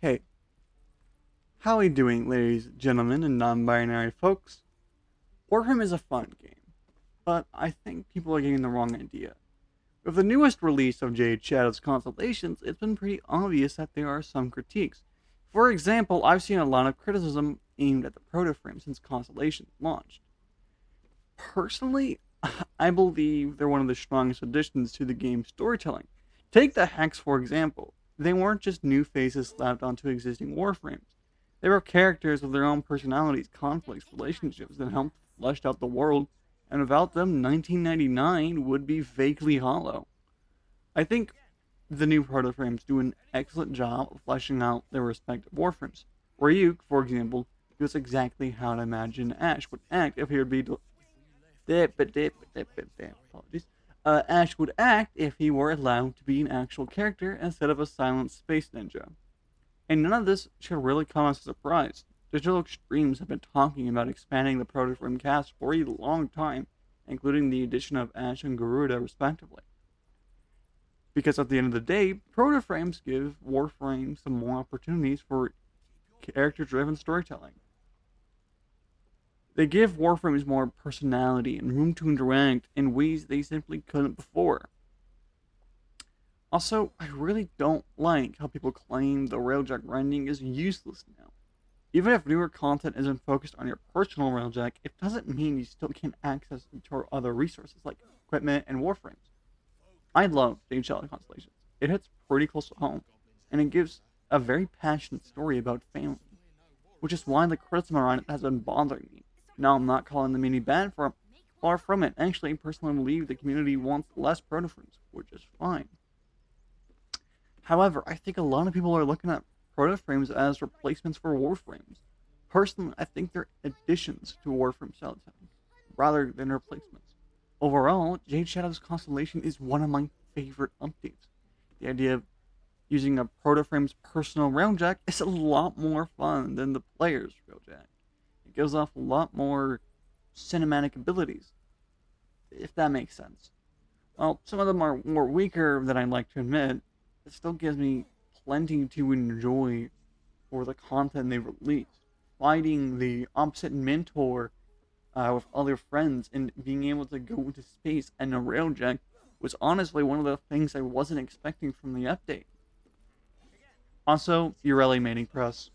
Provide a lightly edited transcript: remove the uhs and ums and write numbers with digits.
Hey, how are you doing, ladies, gentlemen, and non-binary folks? Warframe is a fun game, but I think people are getting the wrong idea. With the newest release of Jade Shadow's Constellations, it's been pretty obvious that there are some critiques. For example, I've seen a lot of criticism aimed at the Protoframes since Constellations launched. Personally, I believe they're one of the strongest additions to the game's storytelling. Take the Hex, for example. They weren't just new faces slapped onto existing warframes. They were characters with their own personalities, conflicts, relationships that helped flesh out the world, and without them, 1999 would be vaguely hollow. I think the new Protoframes do an excellent job of fleshing out their respective warframes. Ryuk, for example, knows exactly how to imagine Ash would act if he would be apologies. Ash would act if he were allowed to be an actual character instead of a silent space ninja. And none of this should really come as a surprise. Digital Extremes have been talking about expanding the Protoframe cast for a long time, including the addition of Ash and Garuda, respectively. Because at the end of the day, Protoframes give Warframes some more opportunities for character driven storytelling. They give Warframes more personality and room to interact in ways they simply couldn't before. Also, I really don't like how people claim the Railjack grinding is useless now. Even if newer content isn't focused on your personal Railjack, it doesn't mean you still can't access your other resources like equipment and Warframes. I love Jade Shadow Constellations. It hits pretty close to home, and it gives a very passionate story about family, which is why the criticism around it has been bothering me. Now, I'm not calling the mini bad for far from it. Actually, I personally believe the community wants less Protoframes, which is fine. However, I think a lot of people are looking at Protoframes as replacements for Warframes. Personally, I think they're additions to Warframe storytelling, rather than replacements. Overall, Jade Shadow's Constellation is one of my favorite updates. The idea of using a Protoframe's personal Railjack is a lot more fun than the player's Railjack. It gives off a lot more cinematic abilities, if that makes sense. While some of them are more weaker than I'd like to admit, it still gives me plenty to enjoy for the content they release. Fighting the opposite mentor with other friends and being able to go into space and a railjack was honestly one of the things I wasn't expecting from the update. Also, Ureli Mating Press.